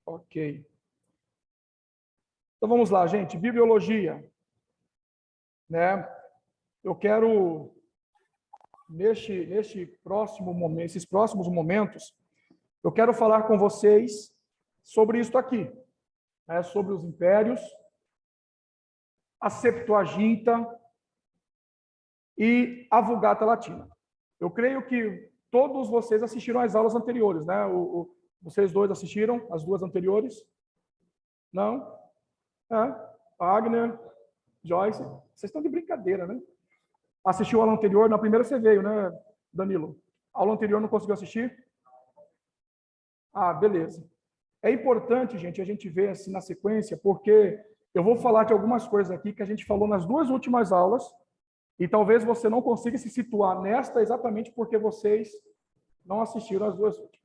Ok. Então vamos lá, gente. Bibliologia, né? Eu quero neste próximo momento, esses próximos momentos, eu quero falar com vocês sobre isso aqui, né? Sobre os impérios, a Septuaginta e a Vulgata Latina. Eu creio que todos vocês assistiram às aulas anteriores, né? Vocês dois assistiram as duas anteriores? Não? Wagner, Joyce, vocês estão de brincadeira, né? Assistiu a aula anterior, na primeira você veio, né, Danilo? A aula anterior não conseguiu assistir? Ah, beleza. É importante, gente, a gente ver assim na sequência, porque eu vou falar de algumas coisas aqui que a gente falou nas duas últimas aulas, e talvez você não consiga se situar nesta exatamente porque vocês não assistiram as duas últimas.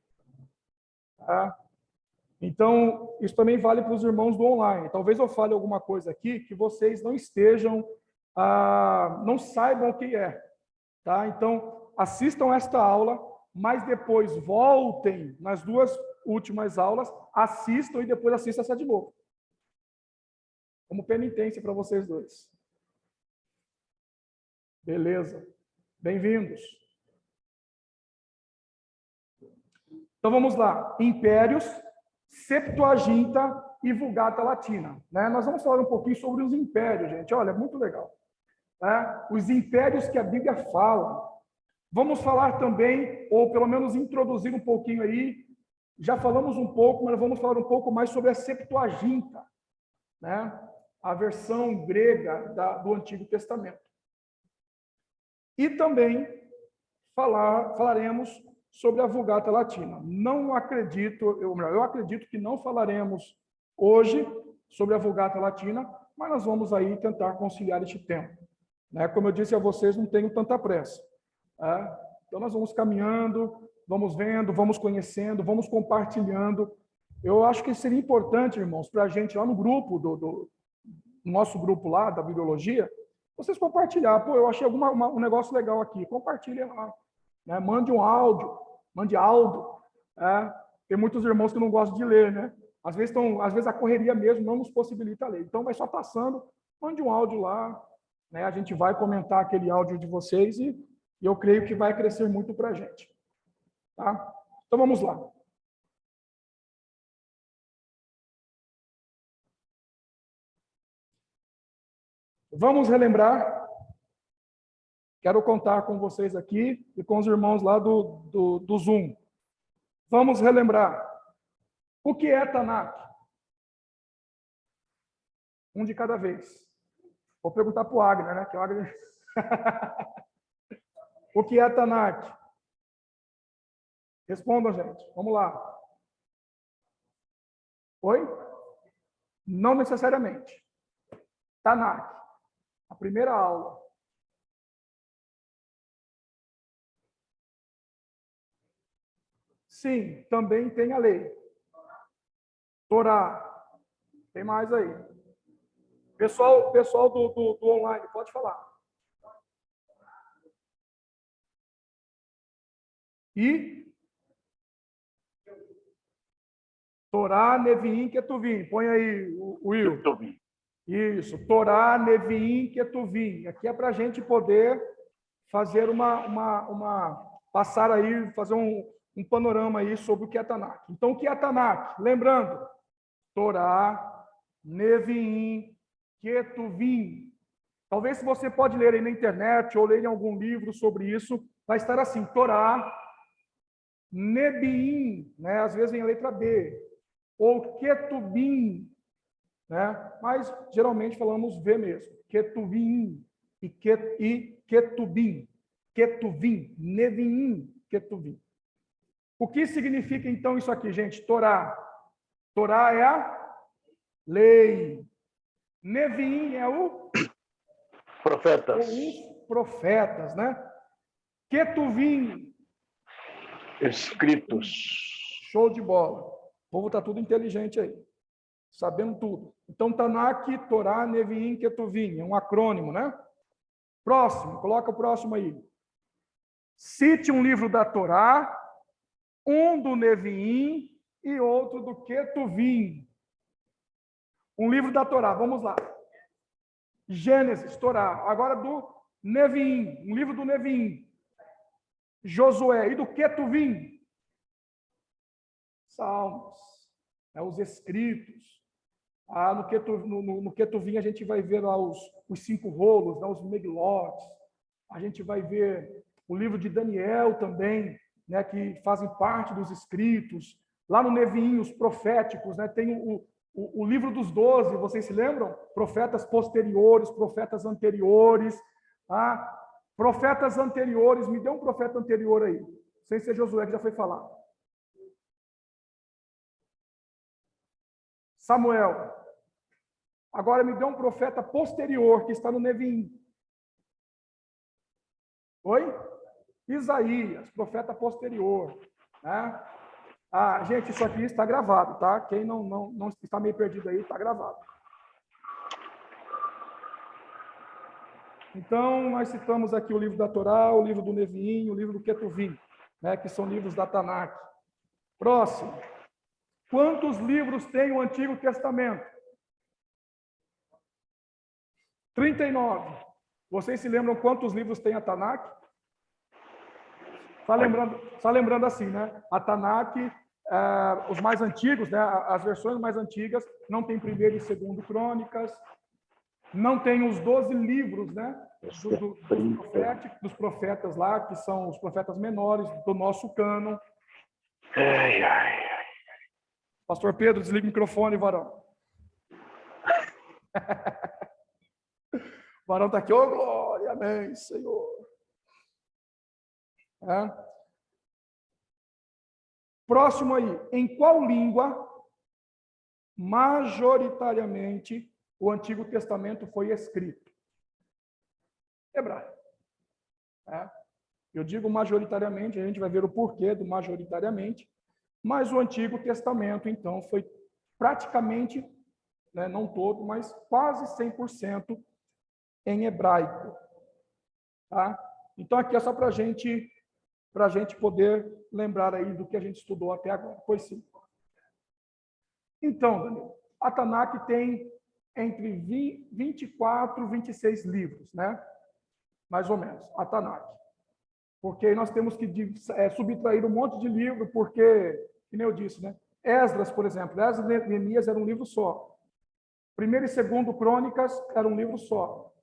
Tá? Então, isso também vale para os irmãos do online. Talvez eu fale alguma coisa aqui que vocês não estejam, não saibam o que é. Tá? Então, assistam esta aula, mas depois voltem nas duas últimas aulas, assistam e depois assistam essa de novo. Como penitência para vocês dois. Beleza. Bem-vindos. Então, vamos lá. Impérios, Septuaginta e Vulgata Latina. Né? Nós vamos falar um pouquinho sobre os impérios, gente. Olha, é muito legal. Né? Os impérios que a Bíblia fala. Vamos falar também, ou pelo menos introduzir um pouquinho aí, já falamos um pouco, mas vamos falar um pouco mais sobre a Septuaginta, né? A versão grega do Antigo Testamento. E também falaremos sobre a Vulgata Latina. Não acredito, eu acredito que não falaremos hoje sobre a Vulgata Latina, mas nós vamos aí tentar conciliar este tempo. Né? Como eu disse a vocês, não tenho tanta pressa. Tá? Então, nós vamos caminhando, vamos vendo, vamos conhecendo, vamos compartilhando. Eu acho que seria importante, irmãos, para a gente lá no grupo, no nosso grupo lá da Bibliologia, vocês compartilhar. Pô, eu achei um negócio legal aqui. Compartilhem lá. Né? Mande um áudio, mande áudio. Tem muitos irmãos que não gostam de ler, né? Às vezes a correria mesmo não nos possibilita ler. Então, vai só passando, mande um áudio lá. Né? A gente vai comentar aquele áudio de vocês e eu creio que vai crescer muito para a gente. Tá? Então, vamos lá. Vamos relembrar. Quero contar com vocês aqui e com os irmãos lá do Zoom. Vamos relembrar. O que é Tanakh? Um de cada vez. Vou perguntar para o Agner, né? Que o Agner... O que é Tanakh? Respondam, gente. Vamos lá. Oi? Não necessariamente. Tanakh. A primeira aula. Sim, também tem a lei. Torá. Tem mais aí. Pessoal do online, pode falar. E? Torá, Neviim, Ketuvim. Põe aí, Will. Isso. Torá, Neviim, Ketuvim. Aqui é para a gente poder fazer passar aí, fazer um panorama aí sobre o que é Tanakh. Então, o que é Tanakh? Lembrando, Torá, Neviim, Ketuvim. Talvez se você pode ler aí na internet ou ler em algum livro sobre isso, vai estar assim, Torá, Nebiim, né? Às vezes vem a letra B, ou Ketubim, né? Mas geralmente falamos V mesmo, Ketuvim e Ketubim, Ketuvim, Neviim, Ketuvim. O que significa então isso aqui, gente? Torá. Torá é a lei. Neviim é o profetas. Os profetas, né? Ketuvim. Escritos. Show de bola. O povo está tudo inteligente aí. Sabendo tudo. Então, Tanakh, Torá, Neviim, Ketuvim. É um acrônimo, né? Próximo. Coloca o próximo aí. Cite um livro da Torá, um do Neviim e outro do Ketuvim. Um livro da Torá, vamos lá. Gênesis, Torá. Agora do Nevim, um livro do Nevim. Josué. E do Ketuvim? Salmos. Os escritos. No Ketuvim a gente vai ver lá os 5 rolos, os Megilot. A gente vai ver o livro de Daniel também, né, que fazem parte dos escritos. Lá no Nevim, os proféticos, né, tem o livro dos 12, vocês se lembram? Profetas posteriores, profetas anteriores. Profetas anteriores, me dê um profeta anterior aí, sem ser Josué, que já foi falar. Samuel. Agora me dê um profeta posterior, que está no Nevim. Oi? Isaías, profeta posterior. Né? Gente, isso aqui está gravado, tá? Quem não está meio perdido aí, está gravado. Então, nós citamos aqui o livro da Torá, o livro do Nevim, o livro do Ketuvim, né? Que são livros da Tanakh. Próximo. Quantos livros tem o Antigo Testamento? 39. Vocês se lembram quantos livros tem a Tanakh? Só lembrando assim, né? A Tanakh, os mais antigos, né? As versões mais antigas, não tem primeiro e segundo crônicas, não tem os 12 livros, né? Dos profetas lá, que são os profetas menores do nosso cânon. Pastor Pedro, desliga o microfone, varão. O varão está aqui, ô glória, amém, Senhor. Próximo aí, em qual língua, majoritariamente, o Antigo Testamento foi escrito? Hebraico. Eu digo majoritariamente, a gente vai ver o porquê do majoritariamente, mas o Antigo Testamento, então, foi praticamente, né, não todo, mas quase 100% em hebraico. Tá? Então, aqui é só para a gente poder lembrar aí do que a gente estudou até agora. Pois sim. Então, Daniel, a Tanakh tem entre 24 e 26 livros, né? Mais ou menos, a Tanakh. Porque nós temos que subtrair um monte de livro, porque, como eu disse, né? Esdras, por exemplo, Esdras e Neemias era um livro só. Primeiro e segundo Crônicas era um livro só.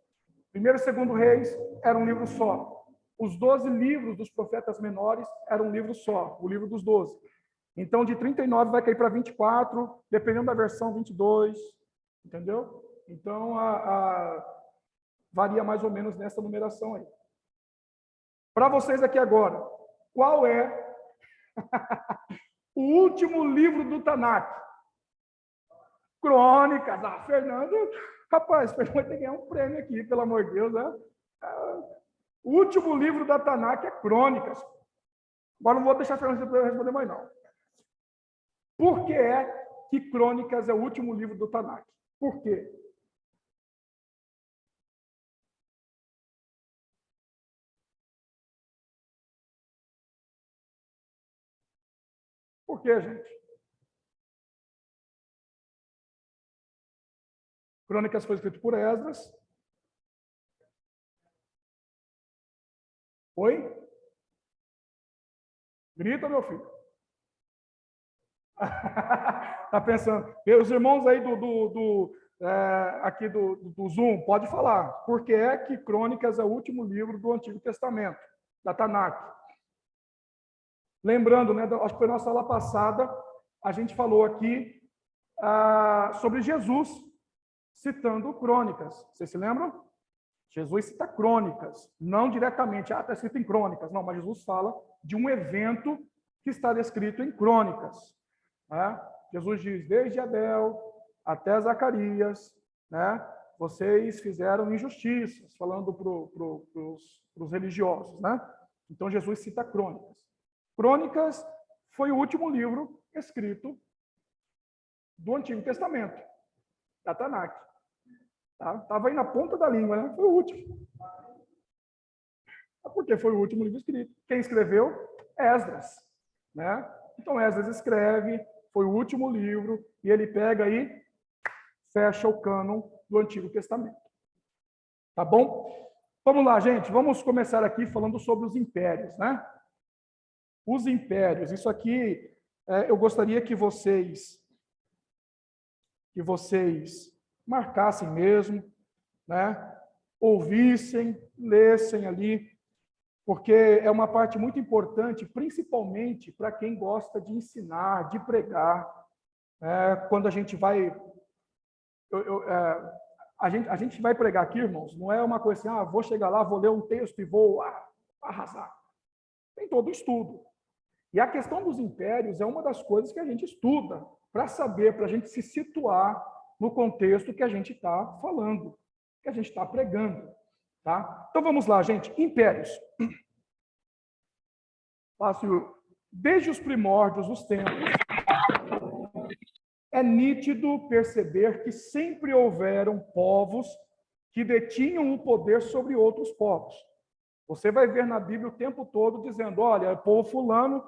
Primeiro e segundo Reis era um livro só. Os 12 livros dos profetas menores eram um livro só, o livro dos 12. Então, de 39 vai cair para 24, dependendo da versão, 22. Entendeu? Então, varia mais ou menos nessa numeração aí. Para vocês aqui agora, qual é o último livro do Tanakh? Crônicas. Fernando, rapaz, Fernando vai ter que ganhar um prêmio aqui, pelo amor de Deus, né? O último livro da Tanakh é Crônicas. Agora não vou deixar a Fernando responder mais, não. Por que é que Crônicas é o último livro do Tanakh? Por quê? Por quê, gente? Crônicas foi escrito por Esdras. Oi? Grita, meu filho. Tá pensando. Os irmãos aí aqui do Zoom, pode falar. Por que é que Crônicas é o último livro do Antigo Testamento, da Tanakh? Lembrando, né, acho que foi na nossa aula passada, a gente falou aqui sobre Jesus citando Crônicas. Vocês se lembram? Jesus cita Crônicas, não diretamente, está escrito em Crônicas, não, mas Jesus fala de um evento que está descrito em Crônicas. Né? Jesus diz, desde Abel até Zacarias, né, vocês fizeram injustiças, falando para os religiosos. Né? Então, Jesus cita Crônicas. Crônicas foi o último livro escrito do Antigo Testamento, da Tanakh. Estava aí na ponta da língua, né? Foi o último. Porque foi o último livro escrito. Quem escreveu? Esdras. Né? Então, Esdras escreve, Foi o último livro, e ele pega aí, fecha o cânon do Antigo Testamento. Tá bom? Vamos lá, gente. Vamos começar aqui falando sobre os impérios, né? Os impérios. Isso aqui, eu gostaria que vocês marcassem mesmo, né? Ouvissem, lessem ali, porque é uma parte muito importante, principalmente para quem gosta de ensinar, de pregar. Quando a gente vai... a gente vai pregar aqui, irmãos, não é uma coisa assim, vou chegar lá, vou ler um texto e vou arrasar. Tem todo o estudo. E a questão dos impérios é uma das coisas que a gente estuda para saber, para a gente se situar no contexto que a gente está falando, que a gente está pregando. Tá? Então vamos lá, gente. Impérios. Desde os primórdios dos tempos, é nítido perceber que sempre houveram povos que detinham o poder sobre outros povos. Você vai ver na Bíblia o tempo todo dizendo, olha, o povo fulano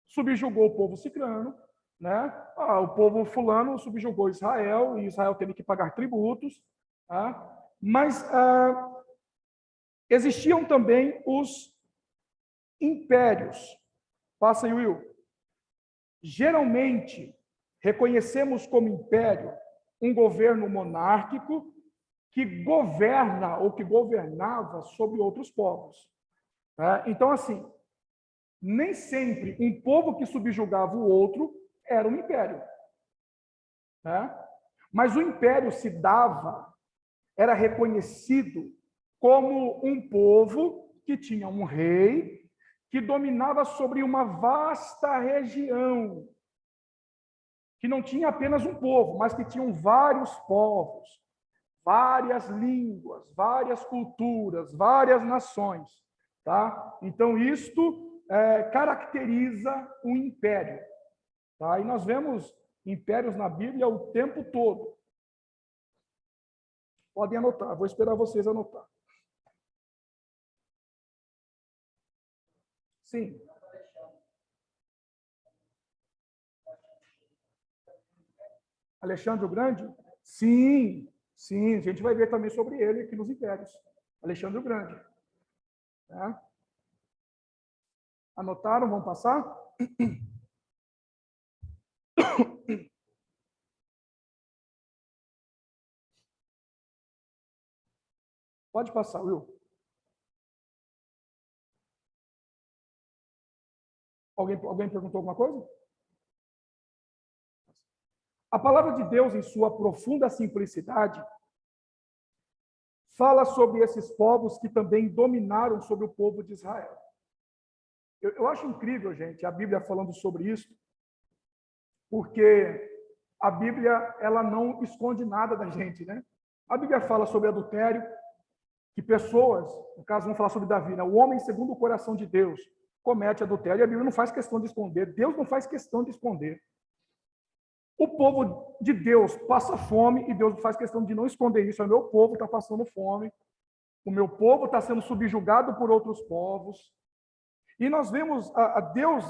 subjugou o povo ciclano, né? O povo fulano subjugou Israel, e Israel teve que pagar tributos. Tá? Mas existiam também os impérios. Passa aí, Will. Geralmente, reconhecemos como império um governo monárquico que governa ou que governava sobre outros povos. Então, assim, nem sempre um povo que subjugava o outro era um império. Mas o império se dava, era reconhecido como um povo que tinha um rei que dominava sobre uma vasta região, que não tinha apenas um povo, mas que tinham vários povos, várias línguas, várias culturas, várias nações. Tá? Então, isto caracteriza um império. Tá? E nós vemos impérios na Bíblia o tempo todo. Podem anotar, vou esperar vocês anotar. Sim. Alexandre o Grande? Sim, sim, a gente vai ver também sobre ele aqui nos impérios. Alexandre o Grande. Anotaram? Vamos passar? Pode passar, Will. Alguém perguntou alguma coisa? A palavra de Deus, em sua profunda simplicidade, fala sobre esses povos que também dominaram sobre o povo de Israel. Eu acho incrível, gente, a Bíblia falando sobre isso, porque a Bíblia ela não esconde nada da gente, né? A Bíblia fala sobre adultério, que pessoas, no caso, vamos falar sobre Davi, né? O homem segundo o coração de Deus comete adultério, e a Bíblia não faz questão de esconder, Deus não faz questão de esconder. O povo de Deus passa fome e Deus faz questão de não esconder isso. O meu povo está passando fome, o meu povo está sendo subjugado por outros povos. E nós vemos a Deus,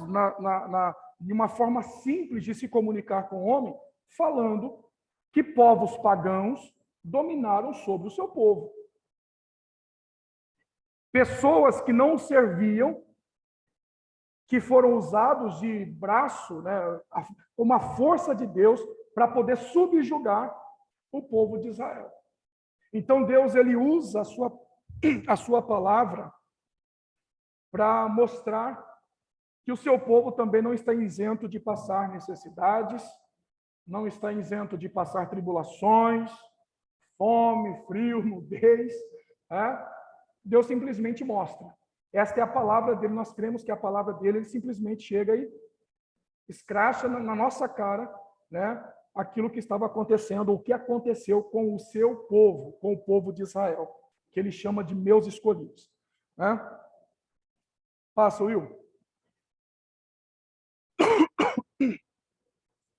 de uma forma simples de se comunicar com o homem, falando que povos pagãos dominaram sobre o seu povo. Pessoas que não serviam, que foram usados de braço, né, uma força de Deus para poder subjugar o povo de Israel. Então Deus ele usa a sua palavra para mostrar que o seu povo também não está isento de passar necessidades, não está isento de passar tribulações, fome, frio, nudez. Deus simplesmente mostra. Esta é a palavra dele, nós cremos que a palavra dele, ele simplesmente chega e escracha na nossa cara, né, aquilo que estava acontecendo, o que aconteceu com o seu povo, com o povo de Israel, que ele chama de meus escolhidos. Passa, Will.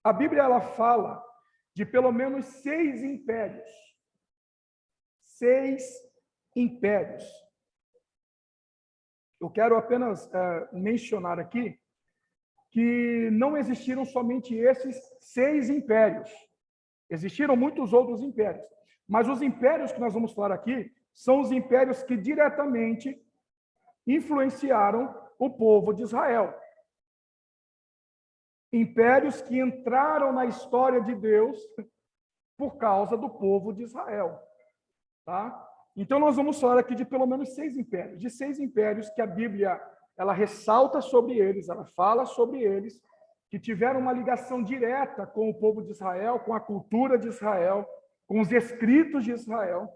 A Bíblia ela fala de pelo menos 6 impérios. 6 impérios. Eu quero apenas mencionar aqui que não existiram somente esses 6 impérios. Existiram muitos outros impérios. Mas os impérios que nós vamos falar aqui são os impérios que diretamente influenciaram o povo de Israel. Impérios que entraram na história de Deus por causa do povo de Israel. Tá? Então, nós vamos falar aqui de pelo menos 6 impérios. De 6 impérios que a Bíblia ela ressalta sobre eles, ela fala sobre eles, que tiveram uma ligação direta com o povo de Israel, com a cultura de Israel, com os escritos de Israel.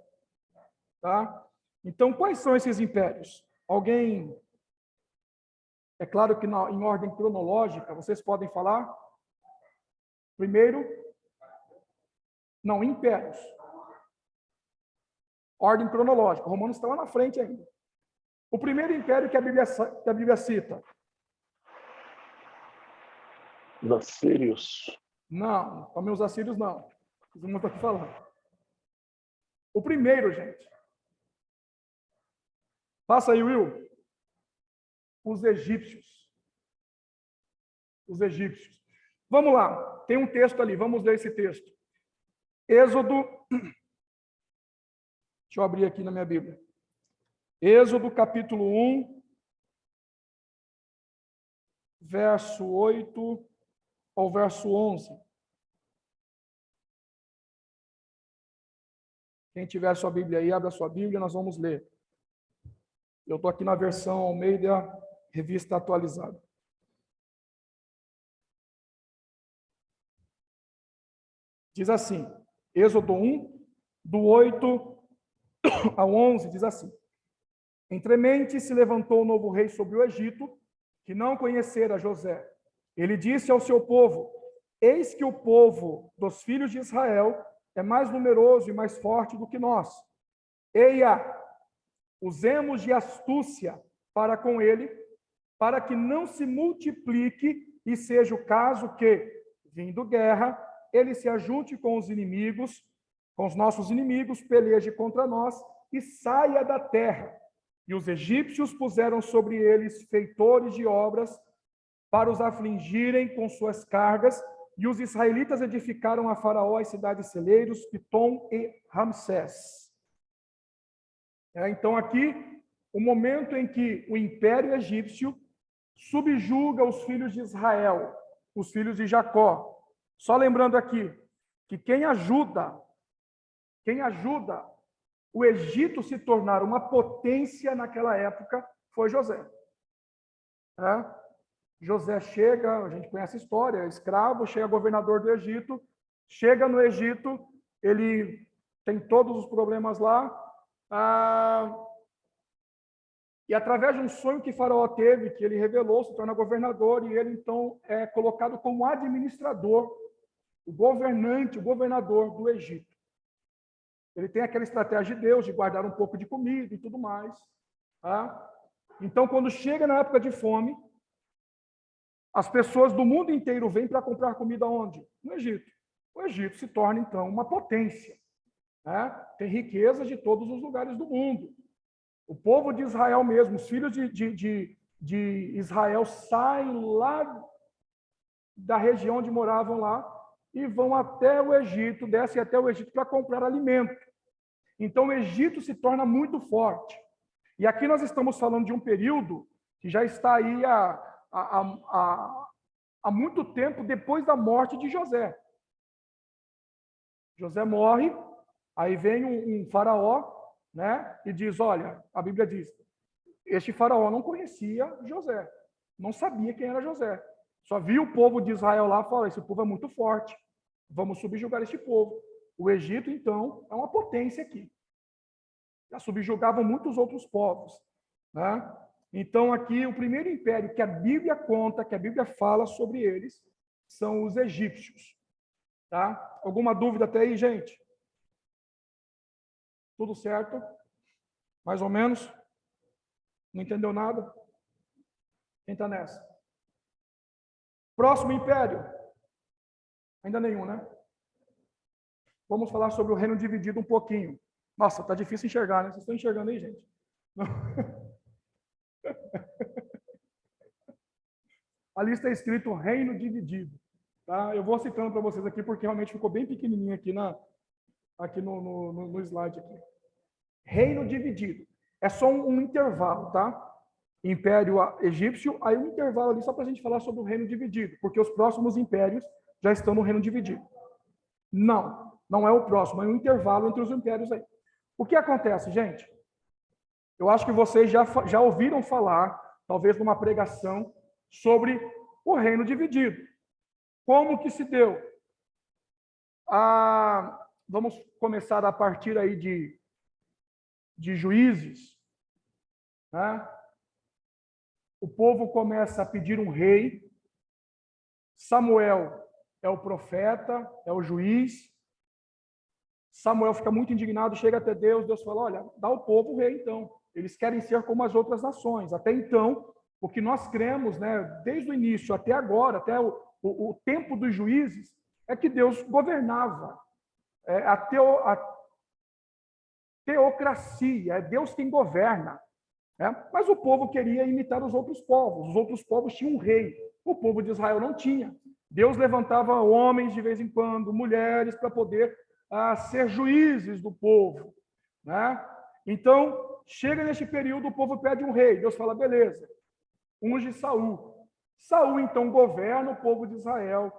Tá? Então, quais são esses impérios? Alguém... É claro que em ordem cronológica, vocês podem falar? Primeiro... Não, impérios. Ordem cronológica. Romanos está lá na frente ainda. O primeiro império que a Bíblia cita. Os assírios. Não, também os assírios não. Os irmãos estão aqui falando. O primeiro, gente. Passa aí, Will. Os egípcios. Os egípcios. Vamos lá. Tem um texto ali. Vamos ler esse texto. Êxodo. Deixa eu abrir aqui na minha Bíblia. Êxodo, capítulo 1, verso 8 ao verso 11. Quem tiver a sua Bíblia aí, abre a sua Bíblia, nós vamos ler. Eu estou aqui na versão Almeida, revista atualizada. Diz assim, Êxodo 1, do 8 ao 11, diz assim: Entremente se levantou um novo rei sobre o Egito, que não conhecera José. Ele disse ao seu povo: Eis que o povo dos filhos de Israel é mais numeroso e mais forte do que nós. Eia, usemos de astúcia para com ele, para que não se multiplique e seja o caso que, vindo guerra, ele se ajunte com os inimigos, com os nossos inimigos, peleje contra nós e saia da terra. E os egípcios puseram sobre eles feitores de obras para os afligirem com suas cargas, e os israelitas edificaram a Faraó as cidades celeiros, Pitom e Ramsés. Então, aqui, o momento em que o Império Egípcio subjuga os filhos de Israel, os filhos de Jacó. Só lembrando aqui que quem ajuda o Egito se tornar uma potência naquela época foi José. José chega, a gente conhece a história, escravo, chega governador do Egito, chega no Egito, ele tem todos os problemas lá, e através de um sonho que Faraó teve, que ele revelou, se torna governador, e ele então é colocado como administrador, o governante, o governador do Egito. Ele tem aquela estratégia de Deus, de guardar um pouco de comida e tudo mais. Então, quando chega na época de fome, as pessoas do mundo inteiro vêm para comprar comida onde? No Egito. O Egito se torna, então, uma potência. Tem riquezas de todos os lugares do mundo. O povo de Israel mesmo, os filhos de Israel saem lá da região onde moravam lá e vão até o Egito, descem até o Egito para comprar alimento. Então, o Egito se torna muito forte. E aqui nós estamos falando de um período que já está aí há muito tempo depois da morte de José. José morre, aí vem um faraó, e diz, olha, a Bíblia diz, este faraó não conhecia José, não sabia quem era José. Só viu o povo de Israel lá e falou, esse povo é muito forte, vamos subjugar este povo. O Egito, então, é uma potência aqui. Já subjugavam muitos outros povos. Então, aqui, o primeiro império que a Bíblia conta, que a Bíblia fala sobre eles, são os egípcios. Alguma dúvida até aí, gente? Tudo certo? Mais ou menos? Não entendeu nada? Quem está nessa? Próximo império? Ainda nenhum, né? Vamos falar sobre o reino dividido um pouquinho. Nossa, está difícil enxergar, né? Vocês estão enxergando aí, gente? Não. ali está escrito reino dividido. Tá? Eu vou citando para vocês aqui, porque realmente ficou bem pequenininho aqui no slide. Aqui. Reino dividido. É só um intervalo, tá? Império egípcio, aí um intervalo ali só para a gente falar sobre o reino dividido, porque os próximos impérios já estão no reino dividido. Não é o próximo, é um intervalo entre os impérios aí. O que acontece, gente? Eu acho que vocês já ouviram falar, talvez numa pregação, sobre o reino dividido. Como que se deu? Vamos começar a partir aí de Juízes, né? O povo começa a pedir um rei. Samuel é o profeta, é o juiz. Samuel fica muito indignado, chega até Deus, Deus fala, olha, dá ao povo o rei então. Eles querem ser como as outras nações. Até então, o que nós cremos, né, desde o início até agora, até o tempo dos juízes, é que Deus governava. A teocracia, é Deus quem governa. Mas o povo queria imitar os outros povos tinham um rei, o povo de Israel não tinha. Deus levantava homens de vez em quando, mulheres, para poder ser juízes do povo. Né? Então, chega neste período, o povo pede um rei, Deus fala, beleza, unge Saul. Saul, então, governa o povo de Israel.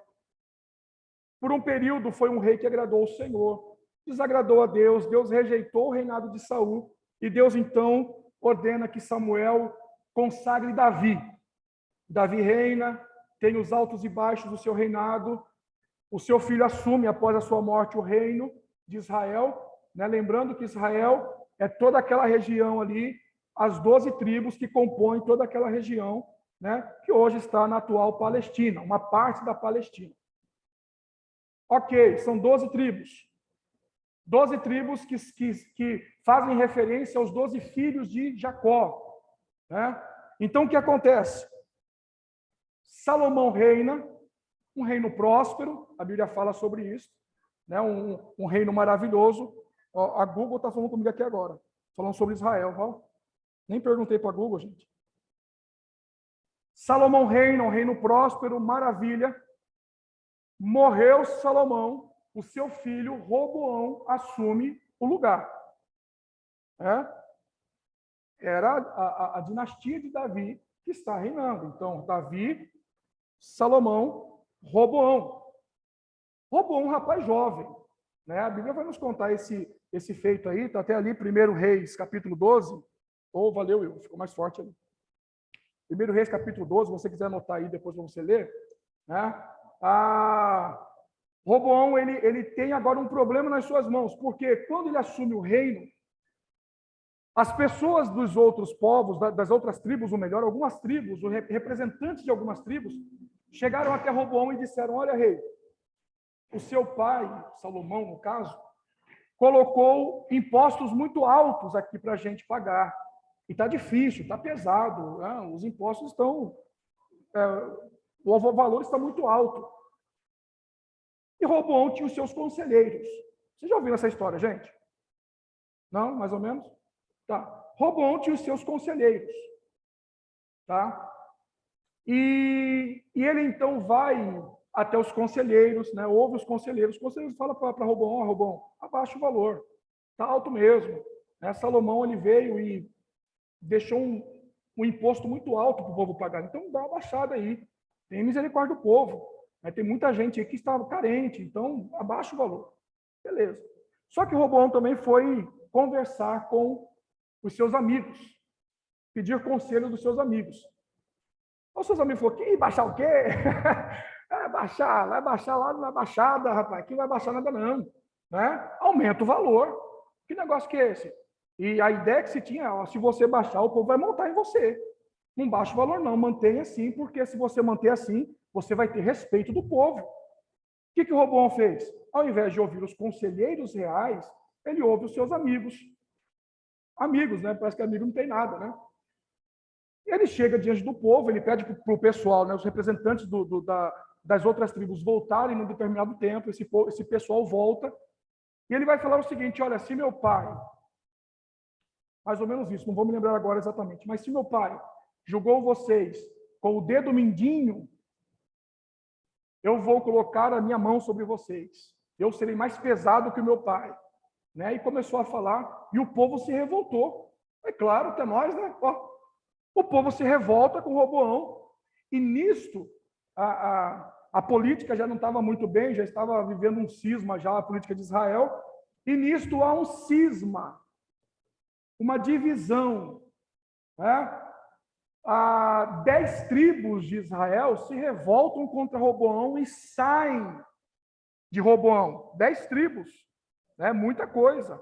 Por um período, foi um rei que agradou o Senhor, desagradou a Deus, Deus rejeitou o reinado de Saul, e Deus, então, ordena que Samuel consagre Davi. Davi reina, tem os altos e baixos do seu reinado. O seu filho assume, após a sua morte, o reino de Israel. Né? Lembrando que Israel é toda aquela região ali, as 12 tribos que compõem toda aquela região, né? Que hoje está na atual Palestina, uma parte da Palestina. Ok, são 12 tribos. 12 tribos que fazem referência aos 12 filhos de Jacó. Né? Então, o que acontece? Salomão reina, um reino próspero, a Bíblia fala sobre isso, né? Um reino maravilhoso. Ó, a Google está falando comigo aqui agora, falando sobre Israel. Ó. Nem perguntei para a Google, gente. Salomão reina, um reino próspero, maravilha. Morreu Salomão, o seu filho Roboão assume o lugar. Era a dinastia de Davi que está reinando. Então, Davi, Salomão, Roboão. Roboão, um rapaz jovem. Né? A Bíblia vai nos contar esse feito aí, está até ali, 1 Reis, capítulo 12. Valeu, Will, ficou mais forte ali. 1 Reis, capítulo 12, se você quiser anotar aí depois para você ler. Né? Roboão, ele tem agora um problema nas suas mãos, porque quando ele assume o reino, as pessoas dos outros povos, das outras tribos, ou melhor, algumas tribos, os representantes de algumas tribos, chegaram até Roboão e disseram, olha, rei, o seu pai, Salomão, no caso, colocou impostos muito altos aqui para a gente pagar. E está difícil, está pesado, né? Os impostos estão... o valor está muito alto. E Roboão tinha os seus conselheiros. Vocês já ouviram essa história, gente? Não? Mais ou menos? Tá. Roboão tinha os seus conselheiros. Tá? E ele, então, vai até os conselheiros, né? Ouve os conselheiros falam para Roboão, Roboão, abaixa o valor. Está alto mesmo. Né? Salomão, ele veio e deixou um imposto muito alto para o povo pagar. Então, dá uma baixada aí. Tem misericórdia do povo. Tem muita gente aí que estava carente, então abaixa o valor. Beleza. Só que Roboão também foi conversar com os seus amigos, pedir conselho dos seus amigos. Os seus amigos falaram, que baixar o quê? Vai baixar lá na baixada, rapaz, aqui não vai baixar nada não. Né? Aumenta o valor. Que negócio que é esse? E a ideia que se tinha, se você baixar, o povo vai montar em você. Não baixa o valor não, mantenha assim, porque se você manter assim, você vai ter respeito do povo. O que o Roboão fez? Ao invés de ouvir os conselheiros reais, ele ouve os seus amigos. Amigos, né? Parece que amigo não tem nada, né? E ele chega diante do povo, ele pede para o pessoal, né, os representantes das outras tribos voltarem num determinado tempo, esse pessoal volta, e ele vai falar o seguinte, olha, se meu pai, mais ou menos isso, não vou me lembrar agora exatamente, mas se meu pai julgou vocês com o dedo mindinho, eu vou colocar a minha mão sobre vocês. Eu serei mais pesado que o meu pai. Né? E começou a falar, e o povo se revoltou. É claro que é nós, né? Ó, o povo se revolta com Roboão, e nisto a política já não estava muito bem, já estava vivendo um cisma já a política de Israel, e nisto há um cisma, uma divisão. Né? 10 tribos de Israel se revoltam contra Roboão e saem de Roboão. 10 tribos, né? Muita coisa.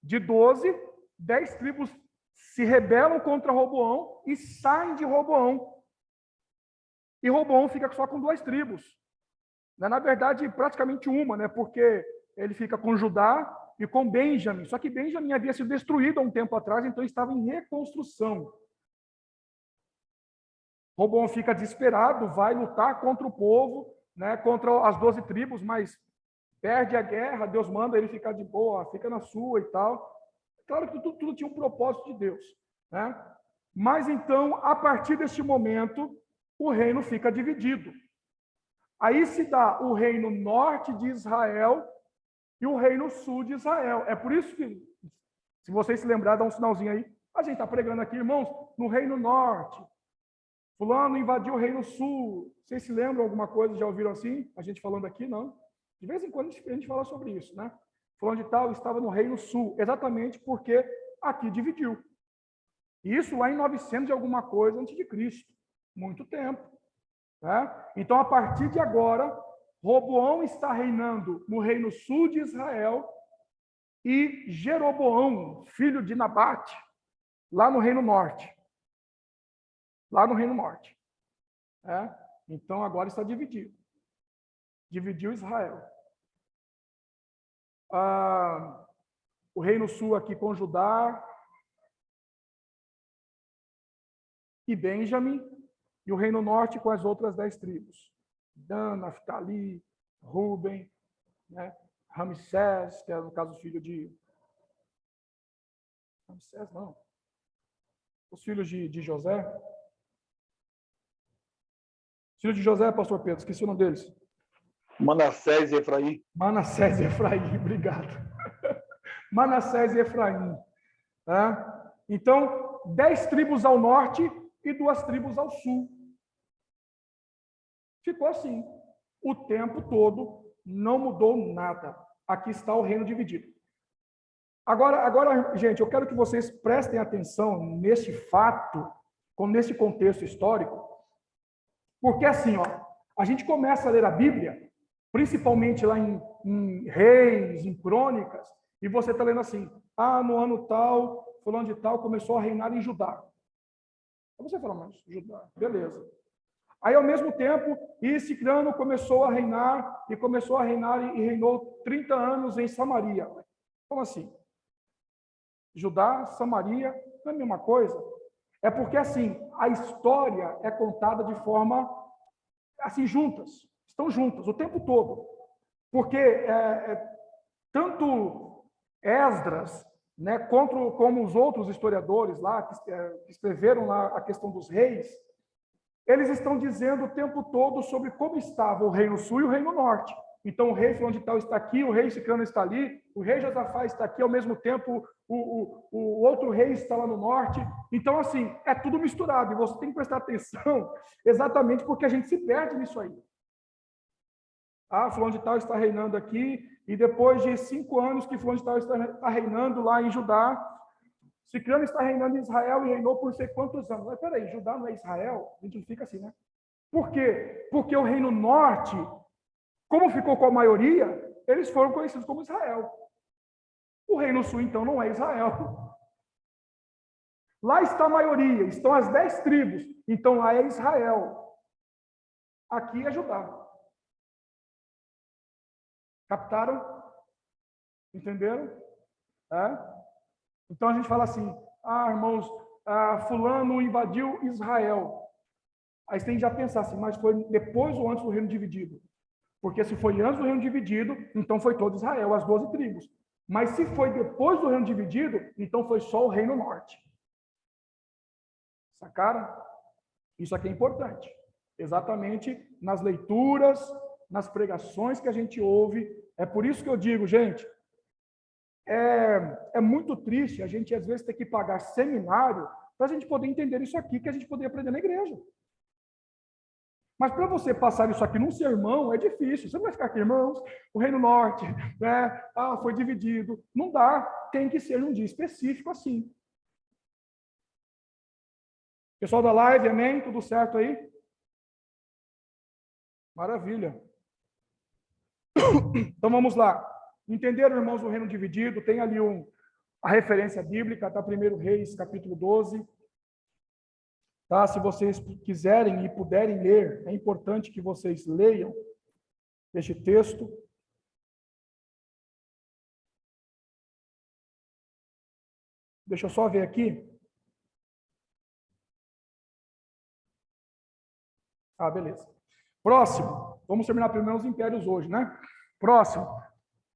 De 12, 10 tribos se rebelam contra Roboão e saem de Roboão. E Roboão fica só com 2 tribos. Na verdade, praticamente uma, né? Porque ele fica com Judá e com Benjamim. Só que Benjamim havia sido destruído há um tempo atrás, então estava em reconstrução. Roboão fica desesperado, vai lutar contra o povo, né? Contra as 12 tribos, mas perde a guerra, Deus manda ele ficar de boa, fica na sua e tal. Claro que tudo tinha um propósito de Deus. Né? Mas então, a partir deste momento, o reino fica dividido. Aí se dá o reino norte de Israel e o reino sul de Israel. É por isso que, se vocês se lembrarem, dá um sinalzinho aí. A gente está pregando aqui, irmãos, no reino norte. Fulano invadiu o reino sul. Vocês se lembram alguma coisa? Já ouviram assim? A gente falando aqui? Não. De vez em quando a gente fala sobre isso, né? Fulano de tal estava no reino sul, exatamente porque aqui dividiu. Isso lá em 900 e alguma coisa antes de Cristo. Muito tempo. Né? Então, a partir de agora, Roboão está reinando no reino sul de Israel e Jeroboão, filho de Nabate, lá no reino norte. Lá no reino norte. Então, agora está dividido. Dividiu Israel. O reino sul aqui com Judá e Benjamim, e o reino norte com as outras 10 tribos. Dan, Naftali, Ruben, né? Ramsés, que é, no caso, filho de... Ramsés, não. Os filhos de José. Filho de José, pastor Pedro, esqueci o nome deles. Manassés e Efraim. Manassés e Efraim, obrigado. Manassés e Efraim. Tá? Então, 10 tribos ao norte e 2 tribos ao sul. Ficou assim. O tempo todo, não mudou nada. Aqui está o reino dividido. Agora, gente, eu quero que vocês prestem atenção nesse fato, nesse contexto histórico, porque assim, ó, a gente começa a ler a Bíblia, principalmente lá em Reis, em Crônicas, e você está lendo assim, no ano tal, fulano de tal começou a reinar em Judá. Aí você fala, mas Judá, beleza. Aí, ao mesmo tempo, Cicrano começou a reinar, e reinou 30 anos em Samaria. Como assim? Judá, Samaria, não é a mesma coisa? É porque, assim, a história é contada de forma, assim, juntas. Estão juntas o tempo todo. Porque tanto Esdras, né, como os outros historiadores lá, que escreveram lá a questão dos reis, eles estão dizendo o tempo todo sobre como estava o reino sul e o reino norte. Então, o rei fulano de tal está aqui, o rei Cicrano está ali, o rei Josafá está aqui, ao mesmo tempo, o outro rei está lá no norte. Então, assim, é tudo misturado, e você tem que prestar atenção exatamente porque a gente se perde nisso aí. Fulano de tal está reinando aqui, e depois de 5 anos que fulano de tal está reinando lá em Judá, Cicrano está reinando em Israel e reinou por sei quantos anos. Mas peraí, Judá não é Israel? A gente não fica assim, né? Por quê? Porque o reino norte, como ficou com a maioria, eles foram conhecidos como Israel. O reino sul, então, não é Israel. Lá está a maioria, estão as 10 tribos, então lá é Israel. Aqui é Judá. Captaram? Entenderam? Então a gente fala assim, irmãos, fulano invadiu Israel. Aí você tem que já pensar assim, mas foi depois ou antes do reino dividido? Porque se foi antes do reino dividido, então foi todo Israel, as 12 tribos. Mas se foi depois do reino dividido, então foi só o reino norte. Sacaram? Isso aqui é importante. Exatamente nas leituras, nas pregações que a gente ouve. É por isso que eu digo, gente, é muito triste a gente, às vezes, ter que pagar seminário para a gente poder entender isso aqui que a gente poderia aprender na igreja. Mas para você passar isso aqui num sermão, é difícil. Você não vai ficar aqui, irmãos, o Reino Norte, né? Foi dividido. Não dá. Tem que ser num dia específico assim. Pessoal da live, amém? Tudo certo aí? Maravilha. Então vamos lá. Entenderam, irmãos, o reino dividido? Tem ali a referência bíblica, tá? 1 Reis, capítulo 12. Tá? Se vocês quiserem e puderem ler, é importante que vocês leiam este texto. Deixa eu só ver aqui. Beleza. Próximo. Vamos terminar primeiro os impérios hoje, né? Próximo.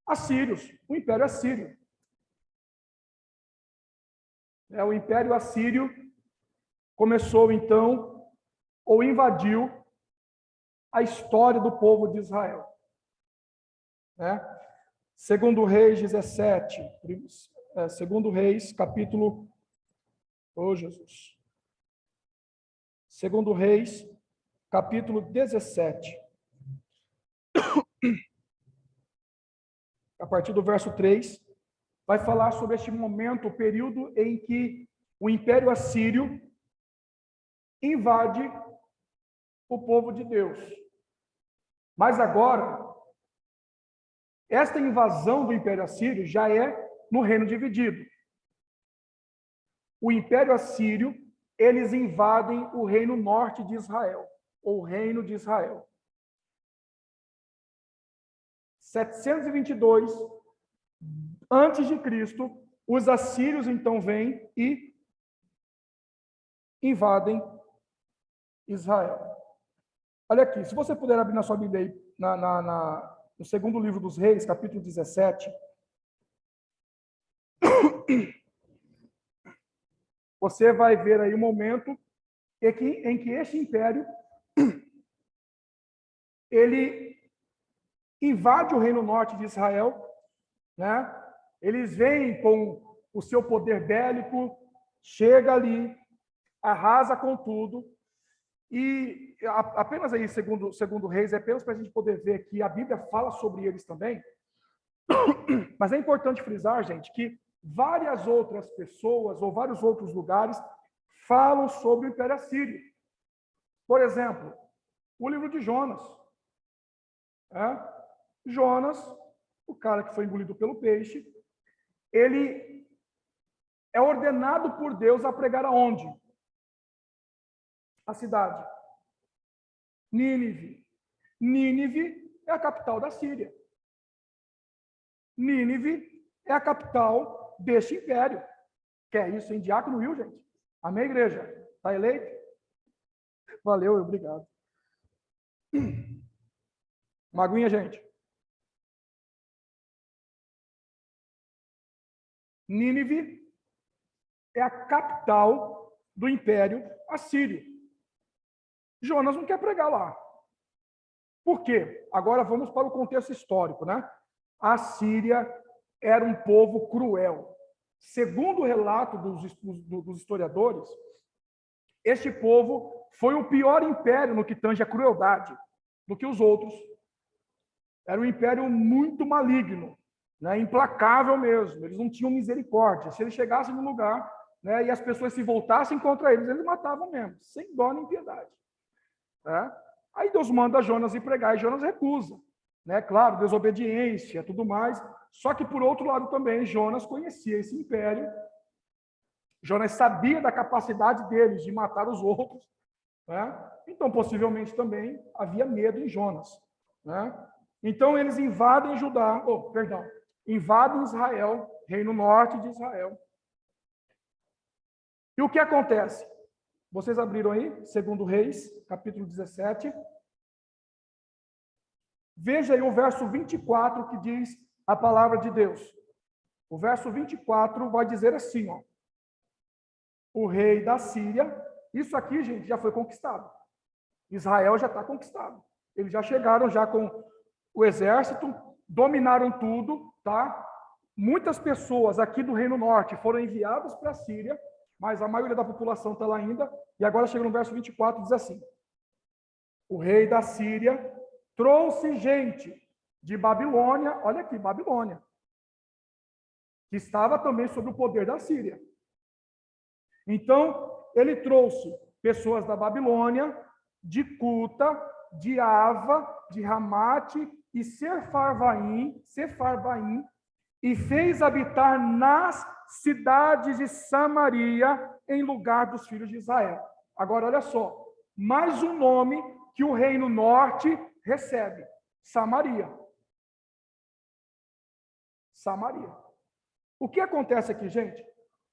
Assírios. O Império Assírio. O Império Assírio começou, então, ou invadiu a história do povo de Israel. Segundo Reis 17, Segundo Reis, capítulo... Jesus. Segundo Reis, capítulo 17. A partir do verso 3, vai falar sobre este momento, o período em que o Império Assírio invade o povo de Deus. Mas agora, esta invasão do Império Assírio já é no reino dividido. O Império Assírio, eles invadem o reino norte de Israel, ou reino de Israel. 722 antes de Cristo, os assírios então vêm e invadem Israel. Olha aqui, se você puder abrir na sua Bíblia aí, no segundo livro dos Reis, capítulo 17, você vai ver aí um momento em que este império ele invade o reino norte de Israel, né? Eles vêm com o seu poder bélico, chega ali, arrasa com tudo, e apenas aí, segundo Reis, é apenas para a gente poder ver que a Bíblia fala sobre eles também, mas é importante frisar, gente, que várias outras pessoas ou vários outros lugares falam sobre o Império Assírio. Por exemplo, o livro de Jonas. Jonas, o cara que foi engolido pelo peixe, ele é ordenado por Deus a pregar aonde? A cidade. Nínive. Nínive é a capital da Síria. Nínive é a capital deste império. Que é isso, em Diácono Will, gente? Amém, igreja? Está eleito? Valeu, obrigado. Uma aguinha, gente. Nínive é a capital do Império Assírio. Jonas não quer pregar lá. Por quê? Agora vamos para o contexto histórico, né? A Síria era um povo cruel. Segundo o relato dos historiadores, este povo foi o pior império no que tange a crueldade do que os outros. Era um império muito maligno, né? Implacável mesmo. Eles não tinham misericórdia. Se eles chegassem num lugar, né, e as pessoas se voltassem contra eles, eles matavam mesmo, sem dó nem piedade. Aí Deus manda Jonas ir pregar e Jonas recusa. Né? Claro, desobediência, tudo mais. Só que, por outro lado, também, Jonas conhecia esse império. Jonas sabia da capacidade deles de matar os outros. Né? Então, possivelmente, também havia medo em Jonas. Né? Então, eles invadem invadem Israel, reino norte de Israel. E o que acontece? Vocês abriram aí, segundo Reis, capítulo 17. Veja aí o verso 24 que diz a palavra de Deus. O verso 24 vai dizer assim, ó: o rei da Síria Isso aqui, gente, já foi conquistado. Israel já está conquistado. Eles já chegaram já com o exército, dominaram tudo, tá? Muitas pessoas aqui do Reino Norte foram enviadas para a Síria, mas a maioria da população está lá ainda. E agora chega no verso 24, diz assim: o rei da Síria trouxe gente de Babilônia, olha aqui, Babilônia, que estava também sob o poder da Síria. Então, ele trouxe pessoas da Babilônia, de Cuta, de Ava, de Ramate e Sefarvaim, e fez habitar nas cidades de Samaria, em lugar dos filhos de Israel. Agora, olha só, mais um nome que o Reino Norte recebe: Samaria. Samaria. O que acontece aqui, gente?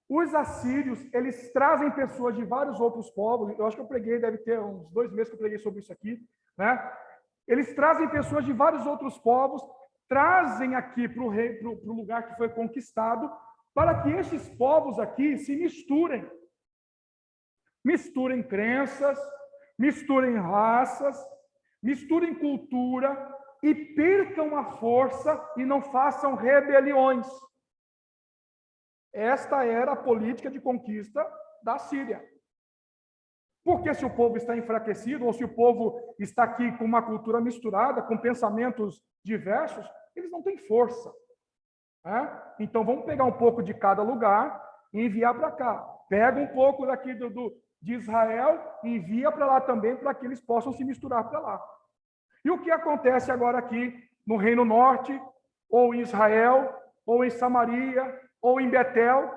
Os assírios, eles trazem pessoas de vários outros povos. Eu acho que eu preguei, deve ter uns 2 meses que eu preguei sobre isso aqui, né? Eles trazem pessoas de vários outros povos, trazem aqui para o lugar que foi conquistado, para que esses povos aqui se misturem. Misturem crenças, misturem raças, misturem cultura e percam a força e não façam rebeliões. Esta era a política de conquista da Síria. Porque se o povo está enfraquecido, ou se o povo está aqui com uma cultura misturada, com pensamentos diversos, eles não têm força. Né? Então, vamos pegar um pouco de cada lugar e enviar para cá. Pega um pouco daqui de Israel e envia para lá também, para que eles possam se misturar para lá. E o que acontece agora aqui no Reino Norte, ou em Israel, ou em Samaria, ou em Betel,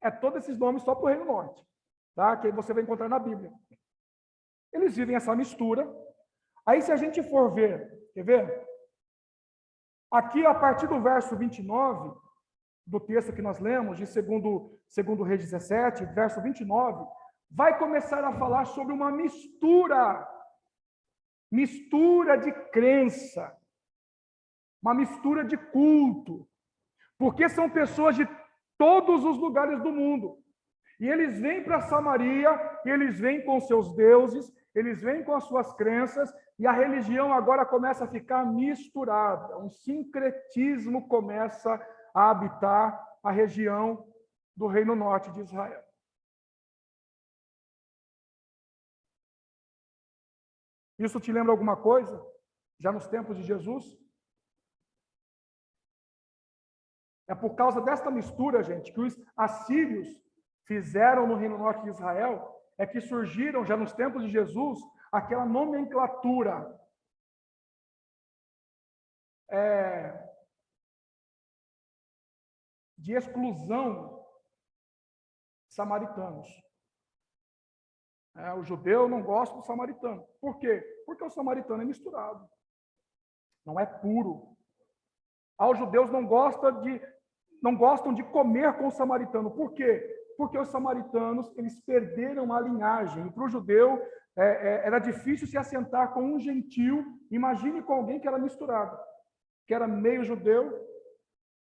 é todos esses nomes só para o Reino Norte, tá? Que você vai encontrar na Bíblia. Eles vivem essa mistura. Aí, se a gente for ver, quer ver? Aqui, a partir do verso 29, do texto que nós lemos, de segundo Reis 17, verso 29, vai começar a falar sobre uma mistura de crença, uma mistura de culto, porque são pessoas de todos os lugares do mundo. E eles vêm para Samaria, e eles vêm com seus deuses, eles vêm com as suas crenças, e a religião agora começa a ficar misturada. Um sincretismo começa a habitar a região do Reino Norte de Israel. Isso te lembra alguma coisa? Já nos tempos de Jesus? É por causa desta mistura, gente, que os assírios fizeram no Reino Norte de Israel, é que surgiram, já nos tempos de Jesus, aquela nomenclatura de exclusão de samaritanos. O judeu não gosta do samaritano. Por quê? Porque o samaritano é misturado. Não é puro. Os judeus não gostam de comer com o samaritano. Por quê? Porque os samaritanos, eles perderam a linhagem. E para o judeu, era difícil se assentar com um gentil. Imagine com alguém que era misturado. Que era meio judeu,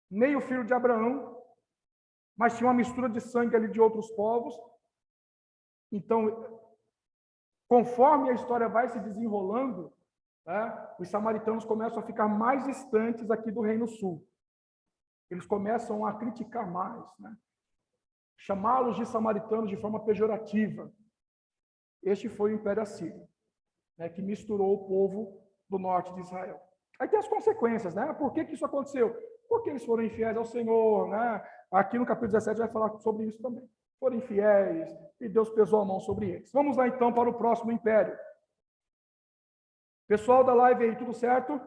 meio filho de Abraão, mas tinha uma mistura de sangue ali de outros povos. Então, conforme a história vai se desenrolando, os samaritanos começam a ficar mais distantes aqui do Reino Sul. Eles começam a criticar mais, chamá-los de samaritanos de forma pejorativa. Este foi o Império Assírio, que misturou o povo do norte de Israel. Aí tem as consequências, Por que isso aconteceu? Porque eles foram infiéis ao Senhor, Aqui no capítulo 17 vai falar sobre isso também. Foram infiéis e Deus pesou a mão sobre eles. Vamos lá então para o próximo império. Pessoal da live aí, tudo certo?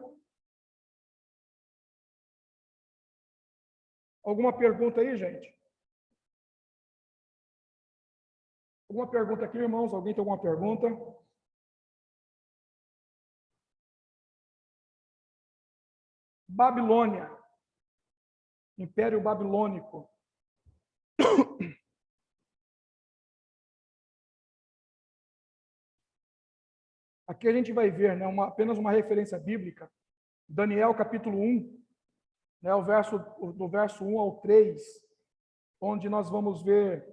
Alguma pergunta aí, gente? Alguma pergunta aqui, irmãos? Alguém tem alguma pergunta? Babilônia. Império Babilônico. Aqui a gente vai ver apenas uma referência bíblica. Daniel capítulo 1, do verso 1 ao 3, onde nós vamos ver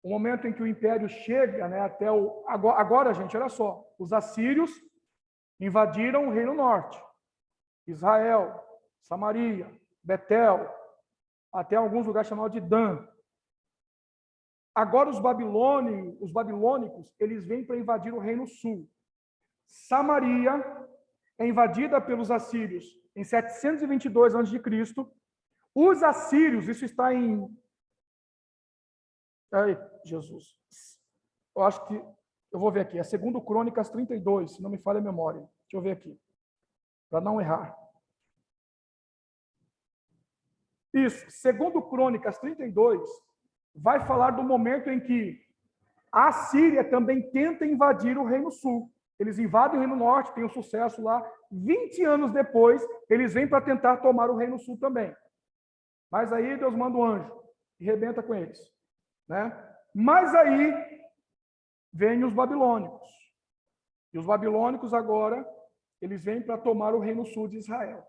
o momento em que o império chega, né, até o... Agora, gente, olha só, os assírios invadiram o Reino Norte, Israel, Samaria, Betel, até alguns lugares chamados de Dan. Agora os babilônicos, eles vêm para invadir o Reino Sul. Samaria é invadida pelos assírios em 722 a.C. Os assírios, isso está em... Ai, Jesus. Eu acho que... Eu vou ver aqui. É 2 Crônicas 32, se não me falha a memória. Deixa eu ver aqui. Para não errar. Isso. 2 Crônicas 32 vai falar do momento em que a Síria também tenta invadir o Reino Sul. Eles invadem o Reino Norte, tem um sucesso lá. 20 anos depois, eles vêm para tentar tomar o Reino Sul também. Mas aí Deus manda um anjo e rebenta com eles, né? Mas aí vêm os babilônicos. E os babilônicos agora, eles vêm para tomar o Reino Sul de Israel.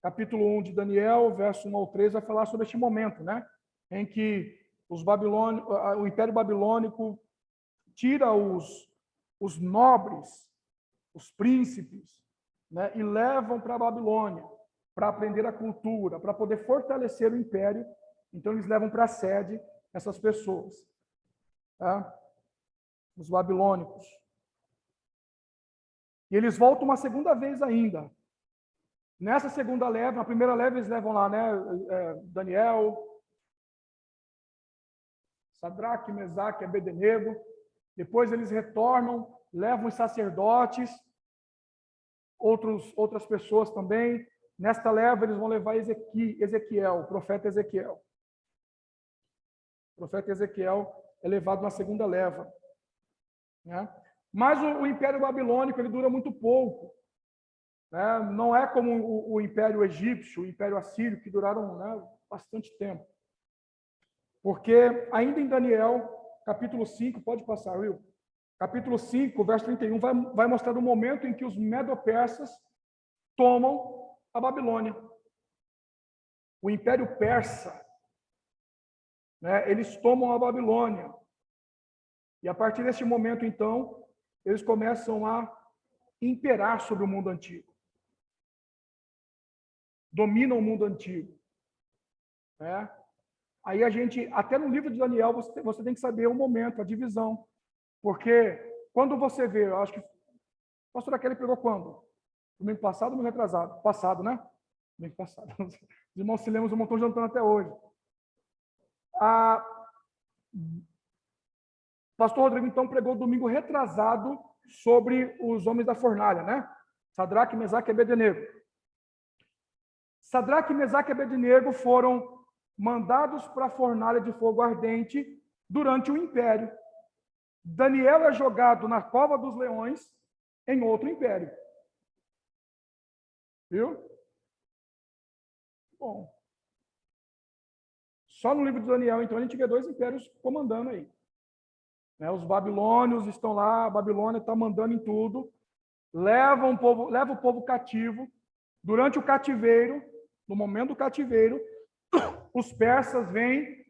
Capítulo 1 de Daniel, verso 1 ao 3, vai falar sobre este momento, né? Em que o Império Babilônico tira os nobres, os príncipes, né? E levam para a Babilônia, para aprender a cultura, para poder fortalecer o império. Então, eles levam para a sede essas pessoas. Tá? Os babilônicos. E eles voltam uma segunda vez ainda. Nessa segunda leva, na primeira leva eles levam lá, né, Daniel, Sadraque, Mesaque, Abednego. Depois eles retornam, levam os sacerdotes, outras pessoas também. Nesta leva eles vão levar Ezequiel, o profeta Ezequiel. O profeta Ezequiel é levado na segunda leva, né? Mas o Império Babilônico ele dura muito pouco. Né? Não é como o Império Egípcio, o Império Assírio, que duraram, né, bastante tempo. Porque ainda em Daniel, capítulo 5, pode passar, Will? Capítulo 5, verso 31, vai mostrar o momento em que os medo-persas tomam a Babilônia. O Império Persa, né, eles tomam a Babilônia. E a partir desse momento, então, eles começam a imperar sobre o mundo antigo. Dominam o mundo antigo. Né? Aí a gente, até no livro de Daniel, você tem que saber o momento, a divisão. Porque quando você vê, eu acho que o pastor Aquele pregou quando? Domingo passado ou domingo retrasado? Passado, né? Domingo passado. Os irmãos se lembram, um montão jantando até hoje. Pastor Rodrigo, então, pregou domingo retrasado sobre os homens da fornalha, né? Sadraque, Mesaque e Abednego. Sadraque, Mesaque e Abednego foram mandados para a fornalha de fogo ardente durante o império. Daniel é jogado na cova dos leões em outro império. Viu? Bom. Só no livro de Daniel, então, a gente vê 2 impérios comandando aí. Né? Os babilônios estão lá, a Babilônia está mandando em tudo, leva o povo cativo. Durante o cativeiro, no momento do cativeiro, os persas vêm,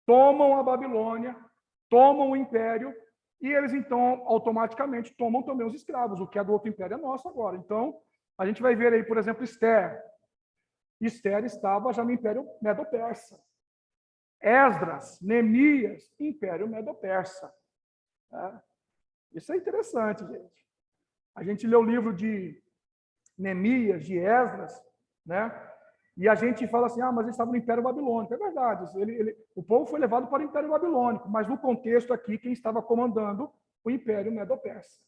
tomam a Babilônia, tomam o império, e eles, então, automaticamente tomam também os escravos. O que é do outro império é nosso agora. Então, a gente vai ver aí, por exemplo, Esther. Esther estava já no Império Medo-Persa. Esdras, Neemias, Império Medo-Persa. Isso é interessante, gente. A gente lê o livro de Neemias, de Esdras, né? E a gente fala assim, mas ele estava no Império Babilônico. É verdade, o povo foi levado para o Império Babilônico, mas no contexto aqui, quem estava comandando o Império Medo-Persa.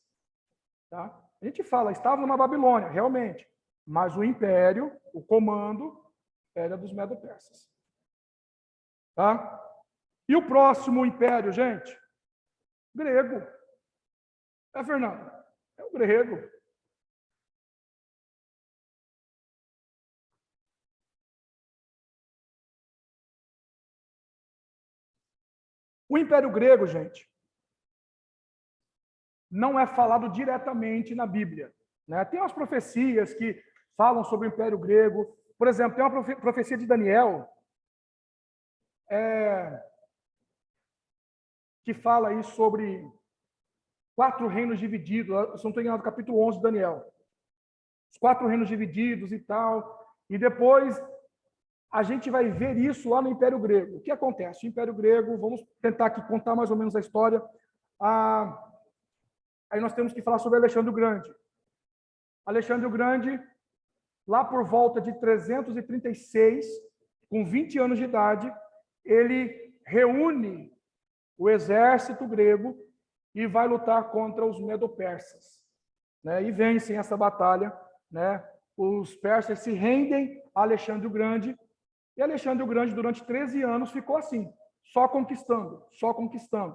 Tá? A gente fala, estava na Babilônia, realmente, mas o império, o comando, era dos Medo-Persas. Tá? E o próximo império, gente? Grego. Fernando? É o grego. O Império Grego, gente, não é falado diretamente na Bíblia. Né? Tem umas profecias que falam sobre o Império Grego. Por exemplo, tem uma profecia de Daniel, que fala aí sobre 4 reinos divididos, se não estou enganado, capítulo 11 de Daniel. Os 4 reinos divididos e tal. E depois a gente vai ver isso lá no Império Grego. O que acontece? O Império Grego, vamos tentar aqui contar mais ou menos a história. Aí nós temos que falar sobre Alexandre o Grande. Alexandre o Grande, lá por volta de 336, com 20 anos de idade, ele reúne o exército grego e vai lutar contra os medo-persas, né? E vencem essa batalha, né? Os persas se rendem a Alexandre o Grande, e Alexandre o Grande, durante 13 anos, ficou assim, só conquistando,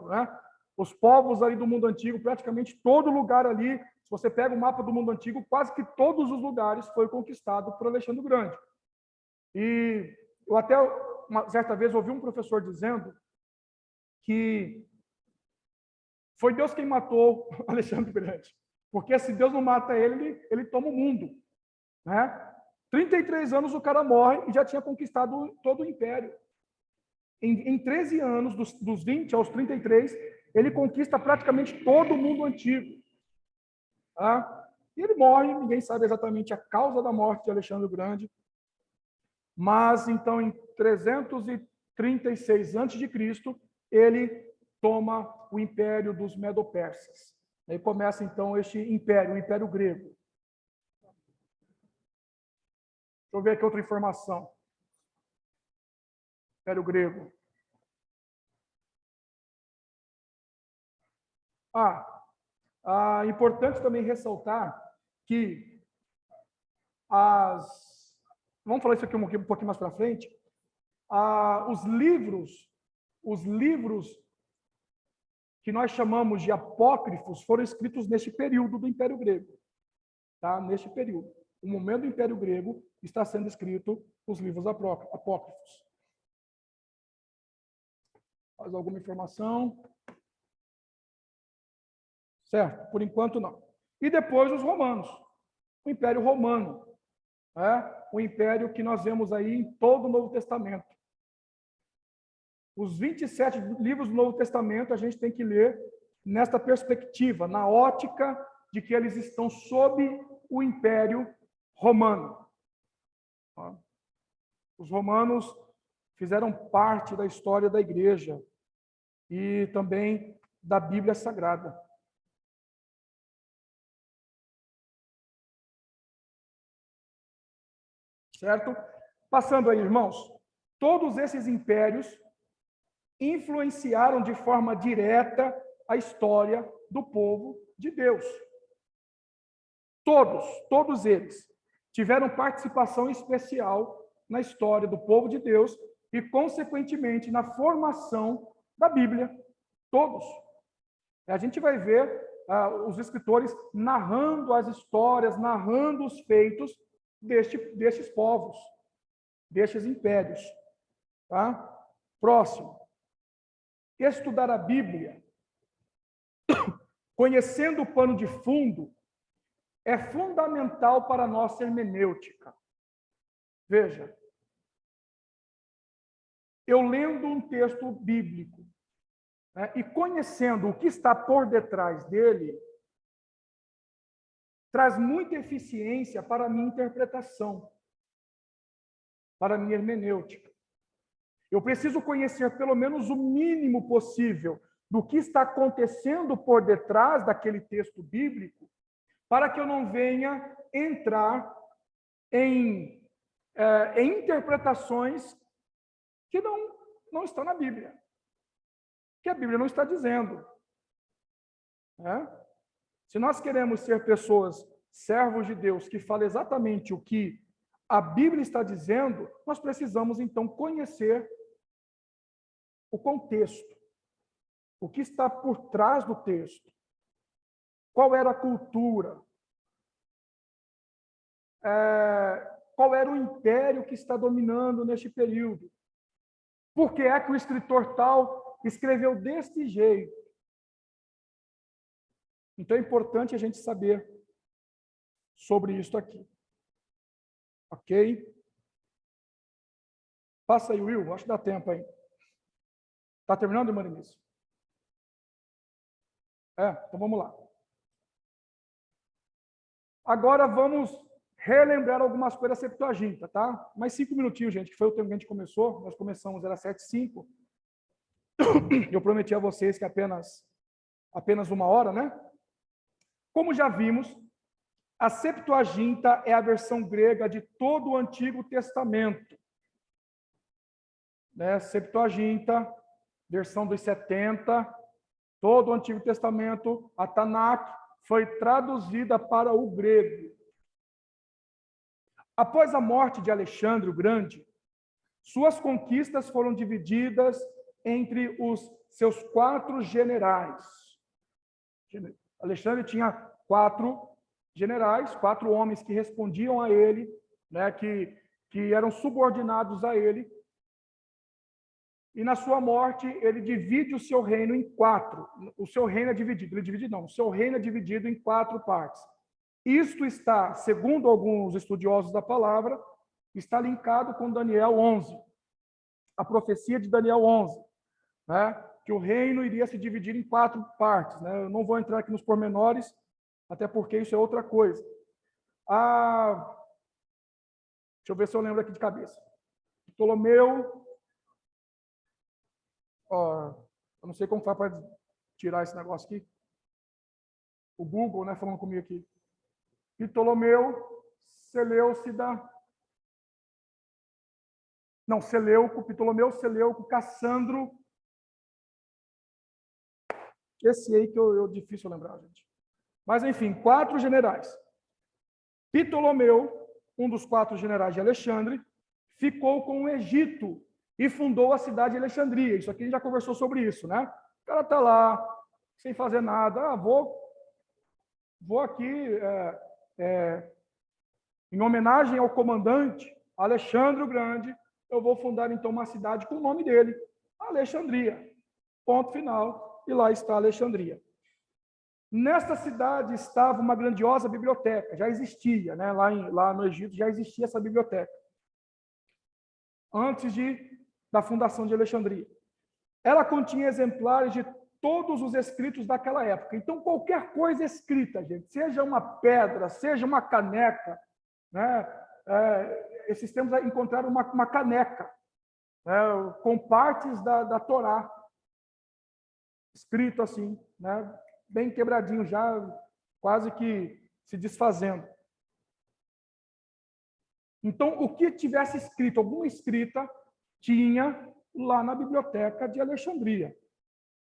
né? Os povos ali do mundo antigo, praticamente todo lugar ali, se você pega o mapa do mundo antigo, quase que todos os lugares foi conquistado por Alexandre o Grande. E eu até, uma certa vez, ouvi um professor dizendo que foi Deus quem matou Alexandre o Grande. Porque se Deus não mata ele toma o mundo, né? 33 anos o cara morre e já tinha conquistado todo o império. Em 13 anos, dos 20 aos 33, ele conquista praticamente todo o mundo antigo. Tá? E ele morre, ninguém sabe exatamente a causa da morte de Alexandre o Grande, mas então em 336 a.C., ele toma o império dos Medo-Persas. Aí começa então este império, o Império Grego. Deixa eu ver aqui outra informação. Império Grego. Importante também ressaltar que vamos falar isso aqui um pouquinho mais para frente. Os livros que nós chamamos de apócrifos foram escritos neste período do Império Grego, tá? Neste período, o momento do Império Grego, está sendo escrito os livros apócrifos. Mais alguma informação? Certo? Por enquanto, não. E depois os romanos. O Império Romano. O império que nós vemos aí em todo o Novo Testamento. Os 27 livros do Novo Testamento a gente tem que ler nesta perspectiva, na ótica de que eles estão sob o Império Romano. Os romanos fizeram parte da história da igreja e também da Bíblia Sagrada. Certo? Passando aí, irmãos, todos esses impérios influenciaram de forma direta a história do povo de Deus. Todos eles tiveram participação especial na história do povo de Deus e, consequentemente, na formação da Bíblia. Todos. A gente vai ver os escritores narrando as histórias, narrando os feitos destes povos, destes impérios. Tá? Próximo. Estudar a Bíblia, conhecendo o pano de fundo, é fundamental para a nossa hermenêutica. Veja, eu lendo um texto bíblico, né, e conhecendo o que está por detrás dele, traz muita eficiência para a minha interpretação, para a minha hermenêutica. Eu preciso conhecer pelo menos o mínimo possível do que está acontecendo por detrás daquele texto bíblico, para que eu não venha entrar em interpretações que não estão na Bíblia, que a Bíblia não está dizendo. Se nós queremos ser pessoas, servos de Deus, que falam exatamente o que a Bíblia está dizendo, nós precisamos, então, conhecer o contexto, o que está por trás do texto, qual era a cultura, qual era o império que está dominando neste período, por que é que o escritor tal escreveu deste jeito. Então é importante a gente saber sobre isso aqui. Ok? Passa aí, Will, acho que dá tempo aí. Está terminando, irmã Denise? Então vamos lá. Agora vamos relembrar algumas coisas da Septuaginta, tá? Mais 5 minutinhos, gente, que foi o tempo que a gente começou. Nós começamos, era 7h05. Eu prometi a vocês que apenas 1 hora, né? Como já vimos, a Septuaginta é a versão grega de todo o Antigo Testamento. Né? Septuaginta, versão dos 70, todo o Antigo Testamento, a Tanakh, foi traduzida para o grego. Após a morte de Alexandre o Grande, suas conquistas foram divididas entre os seus 4 generais. Alexandre tinha 4 generais, 4 homens que respondiam a ele, né, que eram subordinados a ele. E na sua morte, ele divide o seu reino em 4. O seu reino é dividido. O seu reino é dividido em 4 partes. Isto está, segundo alguns estudiosos da palavra, está linkado com Daniel 11. A profecia de Daniel 11, né? Que o reino iria se dividir em 4 partes. Né? Eu não vou entrar aqui nos pormenores, até porque isso é outra coisa. Deixa eu ver se eu lembro aqui de cabeça. Ptolomeu... eu não sei como faz para tirar esse negócio aqui. O Google, né, falando comigo aqui. Ptolomeu, Seleucida... Não, Seleuco, Ptolomeu, Seleuco, Cassandro. Esse aí que eu difícil lembrar, gente. Mas, enfim, 4 generais. Ptolomeu, um dos 4 generais de Alexandre, ficou com o Egito e fundou a cidade de Alexandria. Isso aqui a gente já conversou sobre isso, né? O cara está lá, sem fazer nada. Vou aqui, em homenagem ao comandante Alexandre o Grande, eu vou fundar, então, uma cidade com o nome dele, Alexandria. Ponto final. E lá está Alexandria. Nesta cidade estava uma grandiosa biblioteca, já existia, né? Lá no Egito já existia essa biblioteca, antes da fundação de Alexandria. Ela continha exemplares de todos os escritos daquela época. Então, qualquer coisa escrita, gente, seja uma pedra, seja uma caneca, né? Esses tempos encontraram uma caneca, né? Com partes da Torá, escrito assim, né? Bem quebradinho já, quase que se desfazendo. Então, o que tivesse escrito, alguma escrita, tinha lá na biblioteca de Alexandria.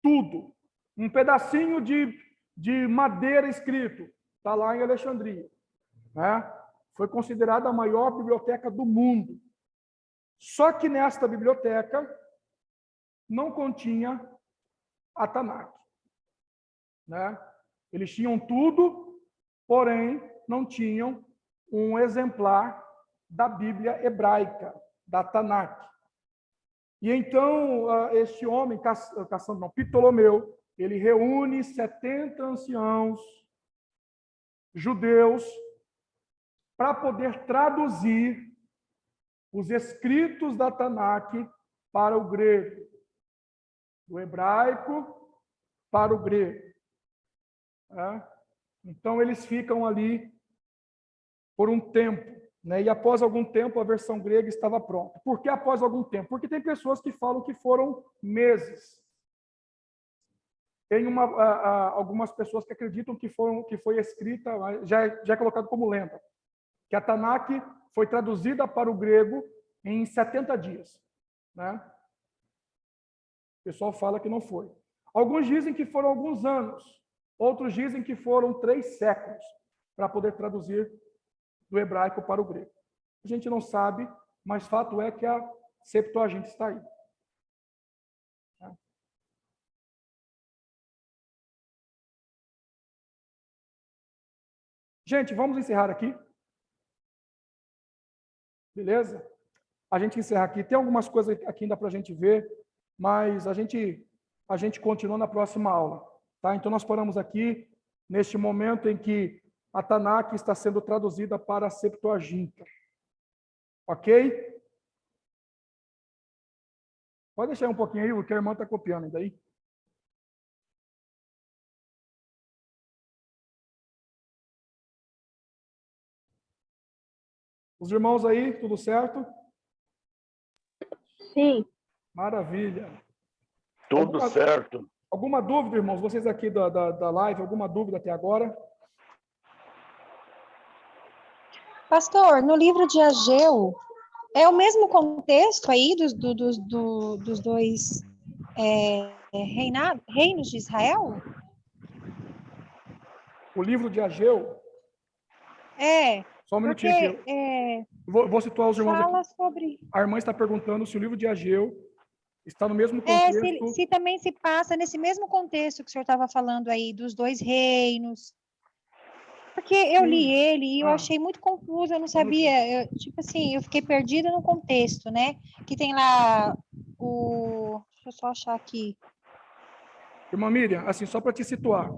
Tudo. Um pedacinho de madeira escrito, está lá em Alexandria. Né? Foi considerada a maior biblioteca do mundo. Só que nesta biblioteca não continha a Tanakh. Né? Eles tinham tudo, porém não tinham um exemplar da Bíblia hebraica, da Tanakh. E então este homem, Ptolomeu, ele reúne 70 anciãos judeus para poder traduzir os escritos da Tanakh para o grego, do hebraico para o grego. Então, eles ficam ali por um tempo, né? E após algum tempo, a versão grega estava pronta. Por que após algum tempo? Porque tem pessoas que falam que foram meses. Tem algumas pessoas que acreditam que foi escrita, já é colocado como lenda, que a Tanakh foi traduzida para o grego em 70 dias. Né? O pessoal fala que não foi. Alguns dizem que foram alguns anos. Outros dizem que foram 3 séculos para poder traduzir do hebraico para o grego. A gente não sabe, mas fato é que a Septuaginta está aí. Gente, vamos encerrar aqui. Beleza? A gente encerra aqui. Tem algumas coisas aqui ainda para a gente ver, mas a gente continua na próxima aula. Tá? Então, nós paramos aqui neste momento em que a Tanakh está sendo traduzida para a Septuaginta. Ok? Pode deixar um pouquinho aí, porque a irmã está copiando ainda aí. Os irmãos aí, tudo certo? Sim. Maravilha. Tudo certo. Alguma dúvida, irmãos? Vocês aqui da live, alguma dúvida até agora? Pastor, no livro de Ageu, é o mesmo contexto aí dos dois reinos de Israel? O livro de Ageu, É, só um porque minutinho aqui. Vou situar os irmãos fala aqui. sobre... A irmã está perguntando se o livro de Ageu está no mesmo contexto. se também se passa nesse mesmo contexto que o senhor estava falando aí, dos dois reinos. Porque eu li ele e eu achei muito confuso, eu não sabia, tipo assim, eu fiquei perdida no contexto, né? Que tem lá deixa eu só achar aqui. Irmã Miriam, assim, só para te situar,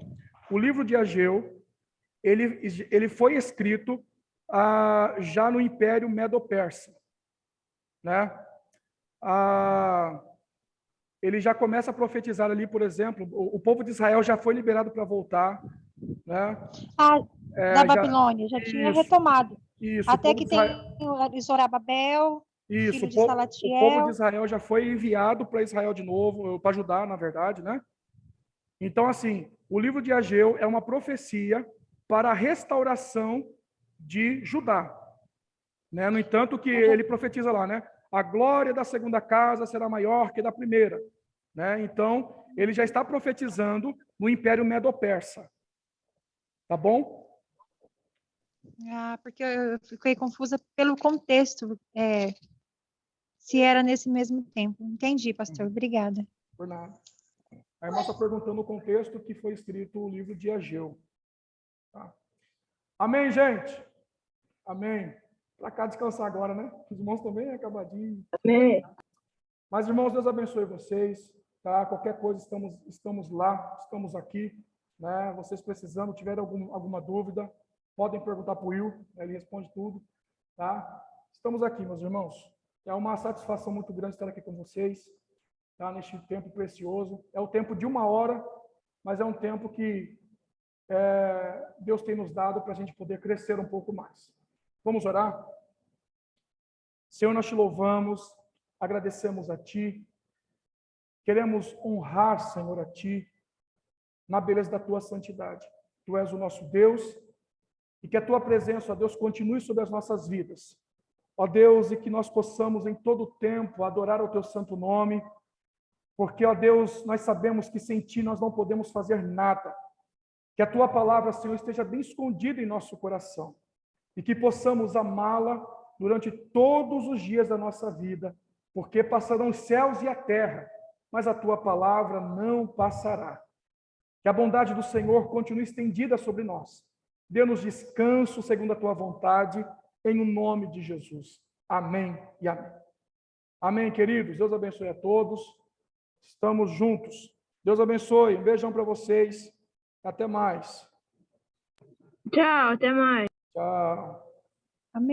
o livro de Ageu, ele foi escrito já no Império Medo-Persa, né? Ele já começa a profetizar ali, por exemplo, o povo de Israel já foi liberado para voltar, né? Da Babilônia, já tinha retomado. Isso, até que tem o Zorobabel, isso, filho de Salatiel. o povo de Israel já foi enviado para Israel de novo, para ajudar, na verdade, né? Então, assim, o livro de Ageu é uma profecia para a restauração de Judá, né? No entanto, que ele profetiza lá, né? A glória da segunda casa será maior que da primeira, né? Então, ele já está profetizando no Império Medo-Persa. Tá bom? Porque eu fiquei confusa pelo contexto, se era nesse mesmo tempo. Entendi, pastor. Obrigada. Por nada. A irmã está perguntando o contexto que foi escrito o livro de Ageu. Tá? Amém, gente? Amém. Para cá descansar agora, né? Os irmãos estão bem acabadinhos. Amém. Mas, irmãos, Deus abençoe vocês. Tá? Qualquer coisa, estamos lá, estamos aqui. Né? Vocês precisando, tiverem alguma dúvida, podem perguntar para o Will, ele responde tudo. Tá? Estamos aqui, meus irmãos. É uma satisfação muito grande estar aqui com vocês, tá? Neste tempo precioso. É o tempo de 1 hora, mas é um tempo que Deus tem nos dado para a gente poder crescer um pouco mais. Vamos orar? Senhor, nós te louvamos, agradecemos a Ti, queremos honrar, Senhor, a Ti, na beleza da Tua santidade. Tu és o nosso Deus, e que a Tua presença, ó Deus, continue sobre as nossas vidas. Ó Deus, e que nós possamos em todo o tempo adorar o Teu santo nome, porque, ó Deus, nós sabemos que sem Ti nós não podemos fazer nada. Que a Tua palavra, Senhor, esteja bem escondida em nosso coração, e que possamos amá-la durante todos os dias da nossa vida, porque passarão os céus e a terra, mas a Tua palavra não passará. Que a bondade do Senhor continue estendida sobre nós. Dê-nos descanso segundo a Tua vontade, em o nome de Jesus. Amém e amém. Amém, queridos. Deus abençoe a todos. Estamos juntos. Deus abençoe. Um beijão para vocês. Até mais. Tchau, até mais. Tchau.